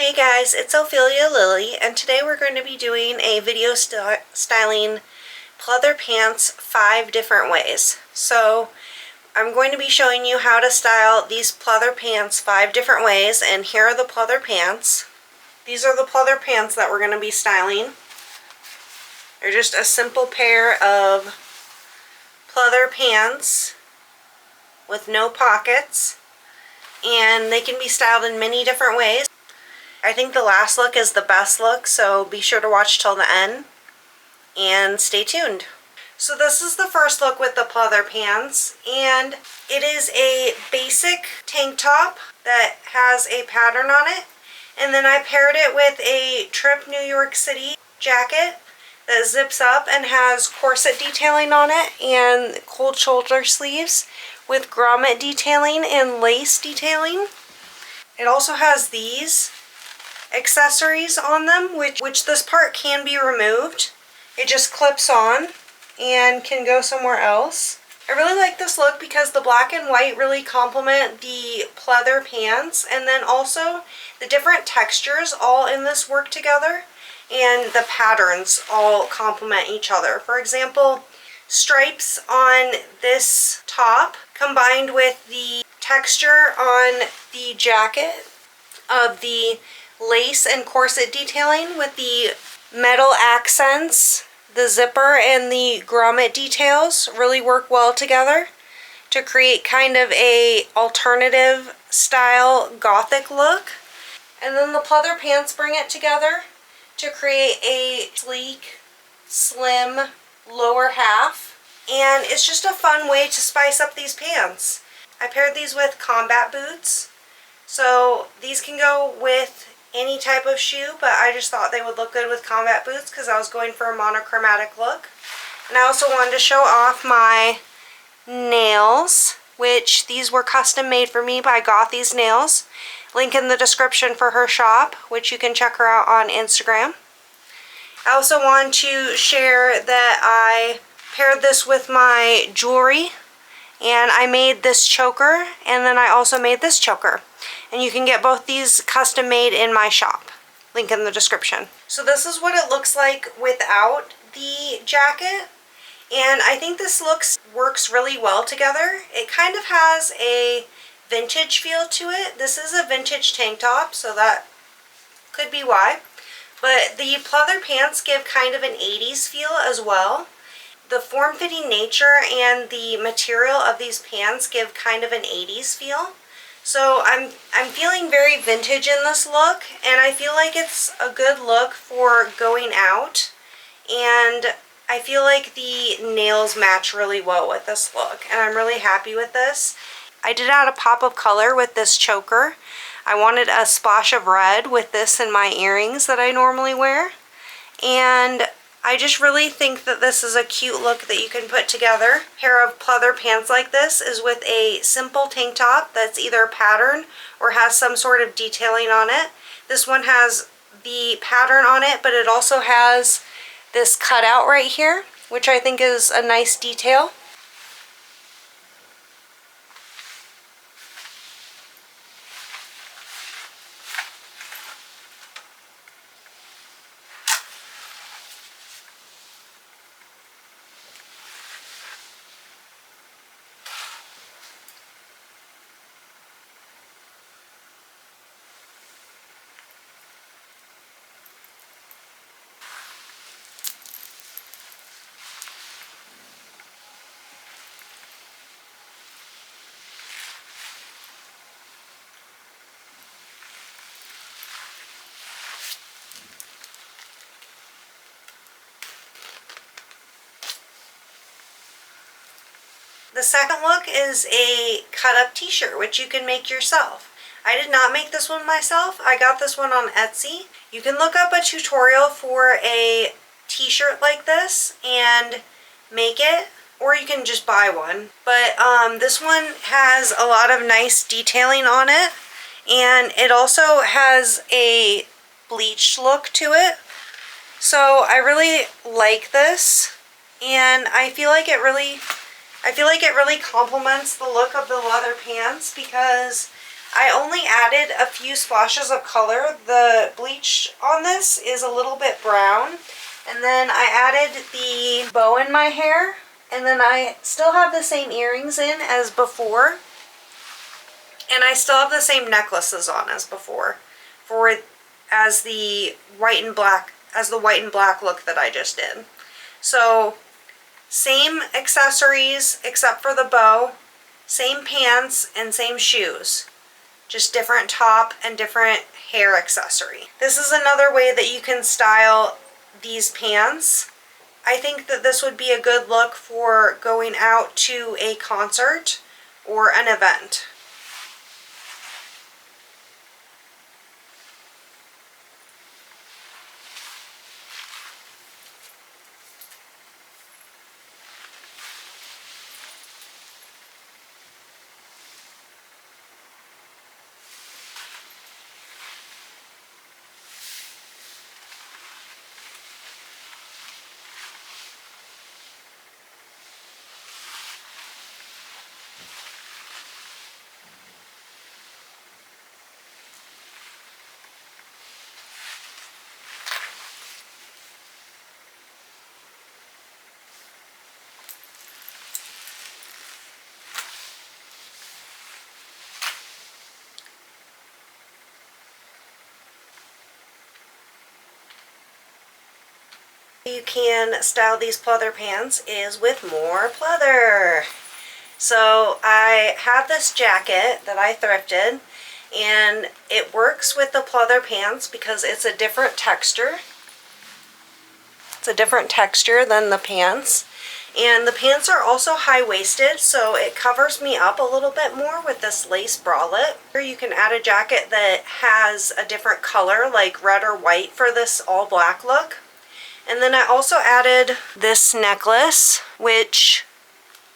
Hey guys, it's Ophelia Lily, and today we're going to be doing a video styling pleather pants 5 different ways. So I'm going to be showing you how to style these pleather pants 5 different ways, and here are the pleather pants. These are the pleather pants that we're going to be styling. They're just a simple pair of pleather pants with no pockets, and they can be styled in many different ways. I think the last look is the best look, so be sure to watch till the end and stay tuned. So this is the first look with the pleather pants, and it is a basic tank top that has a pattern on it, and then I paired it with a Tripp New York City jacket that zips up and has corset detailing on it and cold shoulder sleeves with grommet detailing and lace detailing. It also has these accessories on them, which this part can be removed. It just clips on and can go somewhere else. I really like this look because the black and white really complement the pleather pants, and then also the different textures all in this work together, and the patterns all complement each other. For example, stripes on this top combined with the texture on the jacket of the lace and corset detailing with the metal accents, the zipper and the grommet details really work well together to create kind of a alternative style gothic look. And then the pleather pants bring it together to create a sleek, slim lower half, and it's just a fun way to spice up these pants. I paired these with combat boots, so these can go with any type of shoe, but I just thought they would look good with combat boots because I was going for a monochromatic look. And I also wanted to show off my nails, which these were custom made for me by Gothy's Nails. Link in the description for her shop, which you can check her out on Instagram. I also want to share that I paired this with my jewelry, and I made this choker, and then I also made this choker. And you can get both these custom made in my shop. Link in the description. So this is what it looks like without the jacket. And I think this works really well together. It kind of has a vintage feel to it. This is a vintage tank top, so that could be why. But the pleather pants give kind of an 80s feel as well. The form-fitting nature and the material of these pants give kind of an 80s feel. So I'm feeling very vintage in this look, and I feel like it's a good look for going out, and I feel like the nails match really well with this look, and I'm really happy with this. I did add a pop of color with this choker. I wanted a splash of red with this in my earrings that I normally wear, and I just really think that this is a cute look that you can put together. A pair of pleather pants like this is with a simple tank top that's either pattern or has some sort of detailing on it. This one has the pattern on it, but it also has this cutout right here, which I think is a nice detail. The second look is a cut-up t-shirt, which you can make yourself. I did not make this one myself. I got this one on Etsy. You can look up a tutorial for a t-shirt like this and make it, or you can just buy one. But this one has a lot of nice detailing on it, and it also has a bleached look to it. So I really like this, and I feel like it really complements the look of the leather pants because I only added a few splashes of color. The bleach on this is a little bit brown. And then I added the bow in my hair. And then I still have the same earrings in as before. And I still have the same necklaces on as before. As the white and black look that I just did. So same accessories except for the bow, same pants and same shoes. Just different top and different hair accessory. This is another way that you can style these pants. I think that this would be a good look for going out to a concert or an event. You can style these pleather pants is with more pleather. So I have this jacket that I thrifted, and it works with the pleather pants because it's a different texture. It's a different texture than the pants. And the pants are also high-waisted, so it covers me up a little bit more with this lace bralette. Or you can add a jacket that has a different color, like red or white, for this all-black look. And then I also added this necklace, which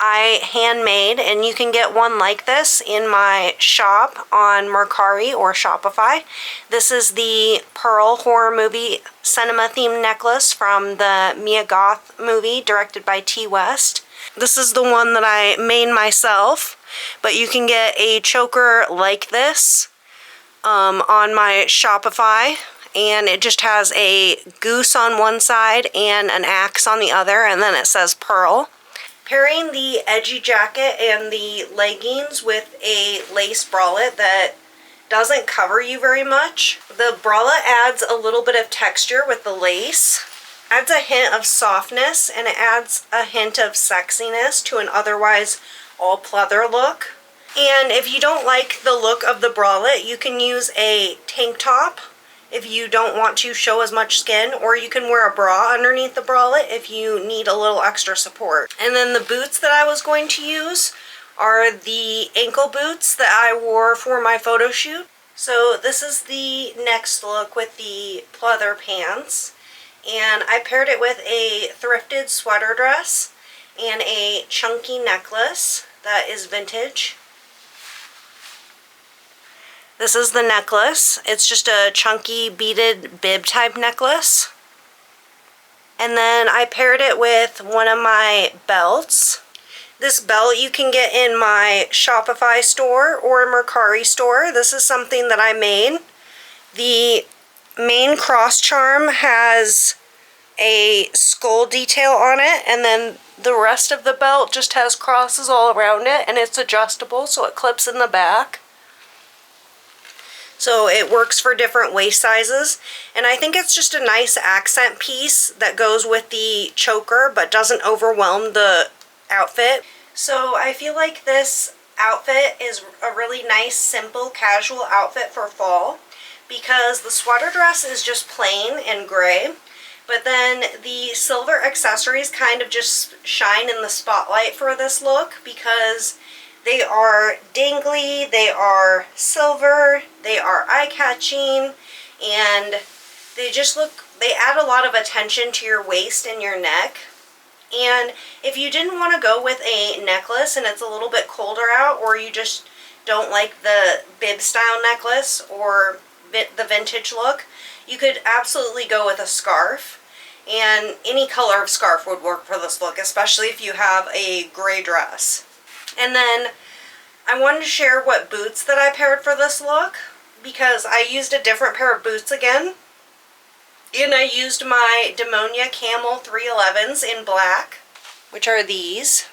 I handmade, and you can get one like this in my shop on Mercari or Shopify. This is the Pearl horror movie cinema themed necklace from the Mia Goth movie directed by T. West. This is the one that I made myself, but you can get a choker like this on my Shopify. And it just has a goose on one side and an axe on the other, and then it says Pearl. Pairing the edgy jacket and the leggings with a lace bralette that doesn't cover you very much. The bralette adds a little bit of texture with the lace, adds a hint of softness, and it adds a hint of sexiness to an otherwise all pleather look. And if you don't like the look of the bralette, you can use a tank top if you don't want to show as much skin, or you can wear a bra underneath the bralette if you need a little extra support. And then the boots that I was going to use are the ankle boots that I wore for my photo shoot. So this is the next look with the pleather pants, and I paired it with a thrifted sweater dress and a chunky necklace that is vintage. This is the necklace. It's just a chunky beaded bib type necklace. And then I paired it with one of my belts. This belt you can get in my Shopify store or Mercari store. This is something that I made. The main cross charm has a skull detail on it, and then the rest of the belt just has crosses all around it, and it's adjustable so it clips in the back. So it works for different waist sizes, and I think it's just a nice accent piece that goes with the choker but doesn't overwhelm the outfit. So I feel like this outfit is a really nice, simple, casual outfit for fall because the sweater dress is just plain and gray, but then the silver accessories kind of just shine in the spotlight for this look because they are dangly, they are silver, they are eye-catching, and they add a lot of attention to your waist and your neck. And if you didn't want to go with a necklace and it's a little bit colder out, or you just don't like the bib style necklace or the vintage look, you could absolutely go with a scarf. And any color of scarf would work for this look, especially if you have a gray dress. And then I wanted to share what boots that I paired for this look because I used a different pair of boots again. And I used my Demonia Camel 311s in black, which are these.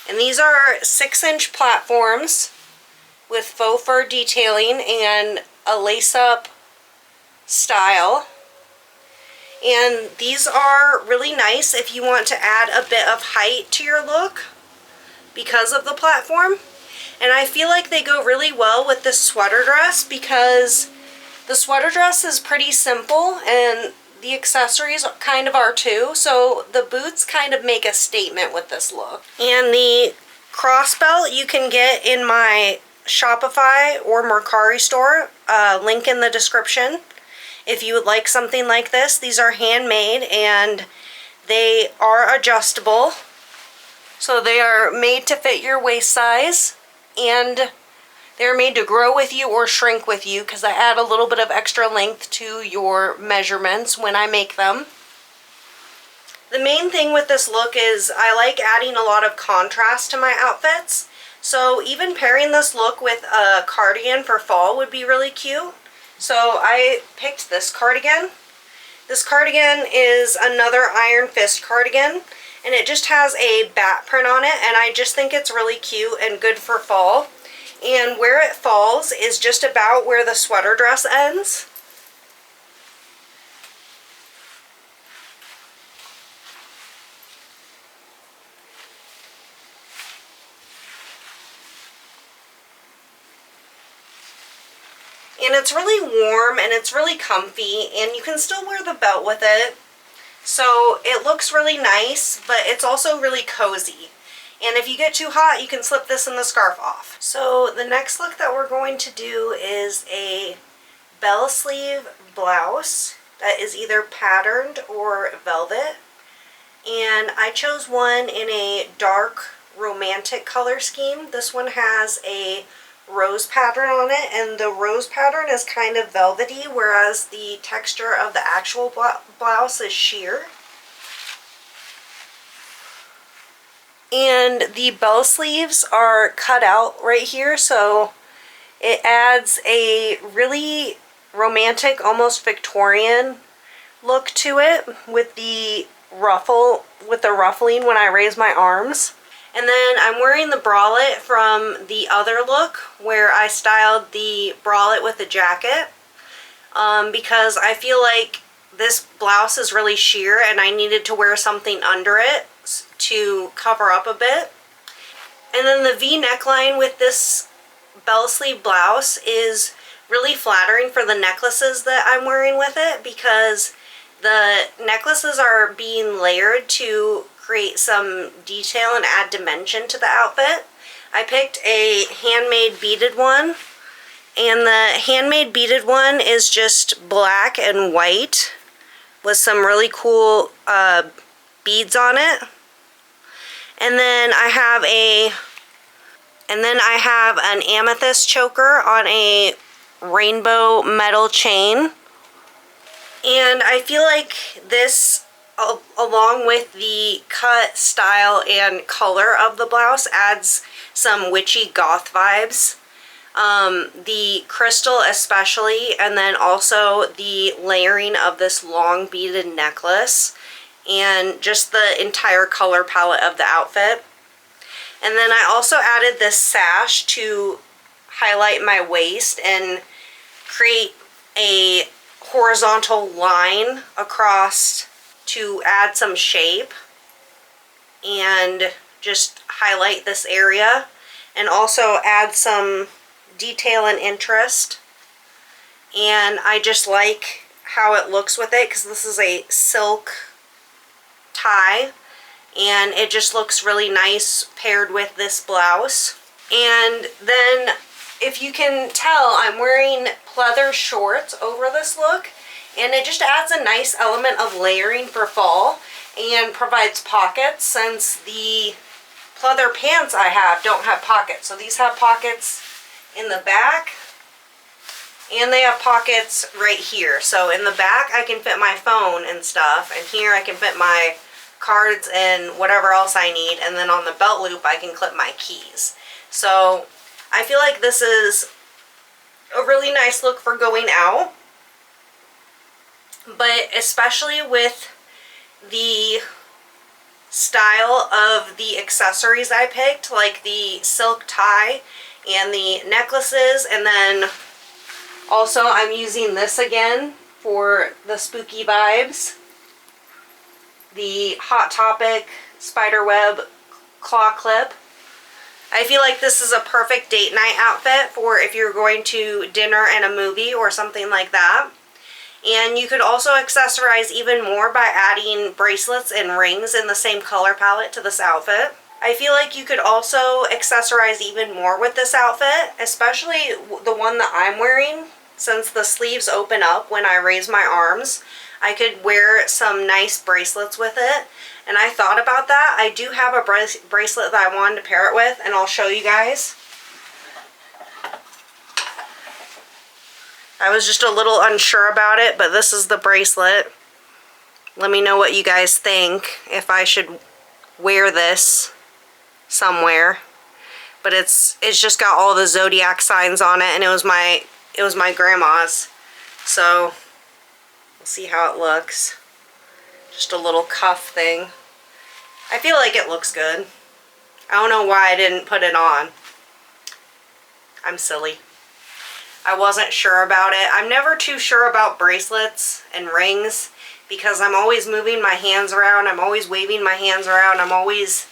And these are 6-inch platforms with faux fur detailing and a lace-up style. And these are really nice if you want to add a bit of height to your look because of the platform. And I feel like they go really well with this sweater dress because the sweater dress is pretty simple and the accessories kind of are too. So the boots kind of make a statement with this look. And the cross belt you can get in my Shopify or Mercari store, link in the description. If you would like something like this, these are handmade and they are adjustable. So they are made to fit your waist size and they're made to grow with you or shrink with you because I add a little bit of extra length to your measurements when I make them. The main thing with this look is I like adding a lot of contrast to my outfits. So even pairing this look with a cardigan for fall would be really cute. So I picked this cardigan. This cardigan is another Iron Fist cardigan and it just has a bat print on it and I just think it's really cute and good for fall. And where it falls is just about where the sweater dress ends. And it's really warm and it's really comfy and you can still wear the belt with it. So it looks really nice, but it's also really cozy. And if you get too hot, you can slip this and the scarf off. So the next look that we're going to do is a bell sleeve blouse that is either patterned or velvet. And I chose one in a dark romantic color scheme. This one has a rose pattern on it and the rose pattern is kind of velvety, whereas the texture of the actual blouse is sheer. And the bell sleeves are cut out right here, so it adds a really romantic, almost Victorian look to it with the ruffling when I raise my arms. And then I'm wearing the bralette from the other look where I styled the bralette with a jacket because I feel like this blouse is really sheer and I needed to wear something under it to cover up a bit. And then the V neckline with this bell sleeve blouse is really flattering for the necklaces that I'm wearing with it because the necklaces are being layered to create some detail and add dimension to the outfit. I picked a handmade beaded one and the handmade beaded one is just black and white with some really cool beads on it. And then I have an amethyst choker on a rainbow metal chain. And I feel like this, along with the cut, style, and color of the blouse, adds some witchy goth vibes. The crystal especially, and then also the layering of this long beaded necklace and just the entire color palette of the outfit. And then I also added this sash to highlight my waist and create a horizontal line across to add some shape and just highlight this area and also add some detail and interest. And I just like how it looks with it because this is a silk tie and it just looks really nice paired with this blouse. And then if you can tell, I'm wearing pleather shorts over this look and it just adds a nice element of layering for fall and provides pockets since the pleather pants I have don't have pockets. So these have pockets in the back and they have pockets right here. So in the back I can fit my phone and stuff, and here I can fit my cards and whatever else I need, and then on the belt loop I can clip my keys. So I feel like this is a really nice look for going out, but especially with the style of the accessories I picked, like the silk tie and the necklaces, and then also I'm using this again for the spooky vibes, the Hot Topic spiderweb claw clip. I feel like this is a perfect date night outfit for if you're going to dinner and a movie or something like that. And you could also accessorize even more by adding bracelets and rings in the same color palette to this outfit. I feel like you could also accessorize even more with this outfit, especially the one that I'm wearing. Since the sleeves open up when I raise my arms, I could wear some nice bracelets with it. And I thought about that. I do have a bracelet that I wanted to pair it with, and I'll show you guys. I was just a little unsure about it, but this is the bracelet. Let me know what you guys think, if I should wear this somewhere. But it's just got all the zodiac signs on it, and it was my grandma's. So we'll see how it looks. Just a little cuff thing. I feel like it looks good. I don't know why I didn't put it on. I'm silly. I wasn't sure about it. I'm never too sure about bracelets and rings because I'm always moving my hands around. I'm always waving my hands around. I'm always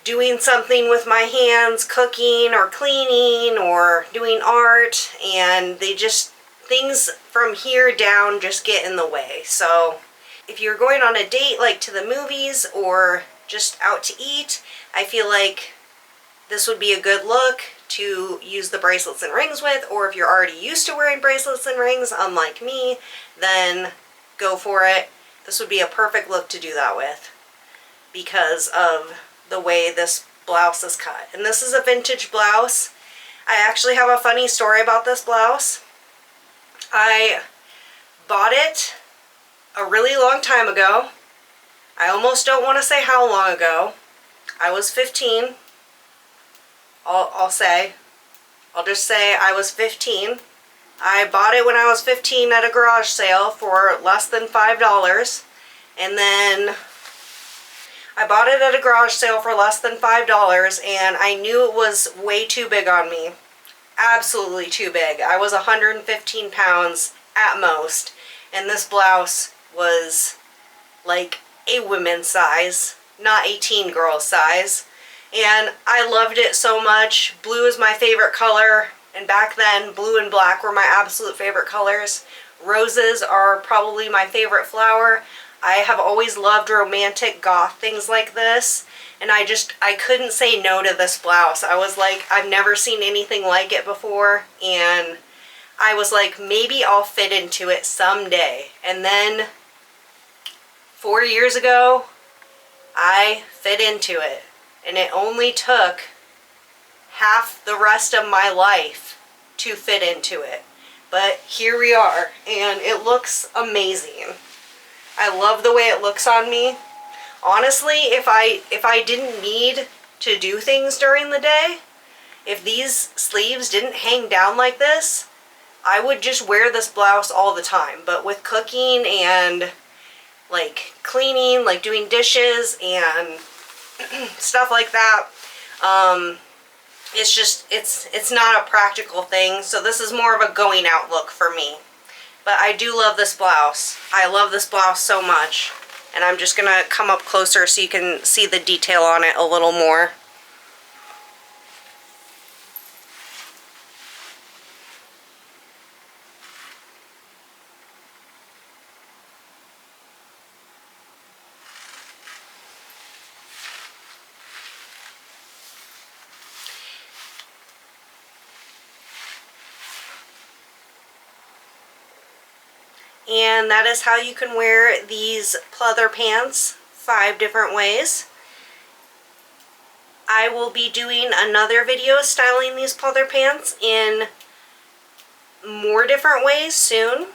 doing something with my hands, cooking or cleaning or doing art, and things from here down just get in the way. So if you're going on a date, like to the movies or just out to eat, I feel like this would be a good look to use the bracelets and rings with. Or if you're already used to wearing bracelets and rings, unlike me, then go for it. This would be a perfect look to do that with because of the way this blouse is cut. And this is a vintage blouse. I actually have a funny story about this blouse. I bought it a really long time ago. I almost don't want to say how long ago. I was 15. I'll just say I was 15. I bought it when I was 15 at a garage sale for less than $5. And then I bought it at a garage sale for less than $5, and I knew it was way too big on me. Absolutely too big. I was 115 pounds at most, and this blouse was like a women's size, not a teen girl size. And I loved it so much. Blue is my favorite color, and back then blue and black were my absolute favorite colors. Roses are probably my favorite flower. I have always loved romantic goth things like this, and I couldn't say no to this blouse. I was like, I've never seen anything like it before, and I was like, maybe I'll fit into it someday. And then 4 years ago, I fit into it. And it only took half the rest of my life to fit into it. But here we are, and it looks amazing. I love the way it looks on me. Honestly, if I didn't need to do things during the day, if these sleeves didn't hang down like this, I would just wear this blouse all the time. But with cooking and like cleaning, like doing dishes and stuff like that, it's not a practical thing. So this is more of a going out look for me. But I do love this blouse. I love this blouse so much. And I'm just gonna come up closer so you can see the detail on it a little more. And that is how you can wear these pleather pants 5 different ways. I will be doing another video styling these pleather pants in more different ways soon.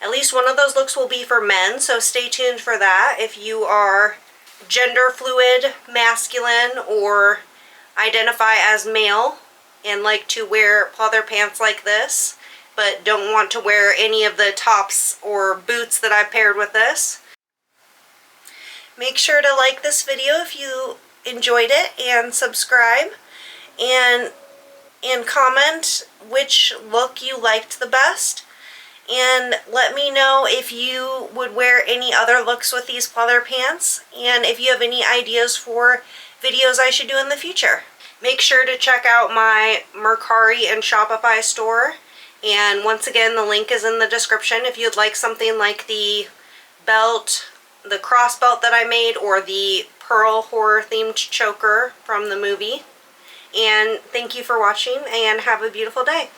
At least one of those looks will be for men, so stay tuned for that if you are gender fluid, masculine, or identify as male and like to wear pleather pants like this, but don't want to wear any of the tops or boots that I've paired with this. Make sure to like this video if you enjoyed it, and subscribe, and comment which look you liked the best, and let me know if you would wear any other looks with these pleather pants, and if you have any ideas for videos I should do in the future. Make sure to check out my Mercari and Shopify store, and once again the link is in the description if you'd like something like the belt, the cross belt that I made, or the pearl horror themed choker from the movie. And thank you for watching, and have a beautiful day.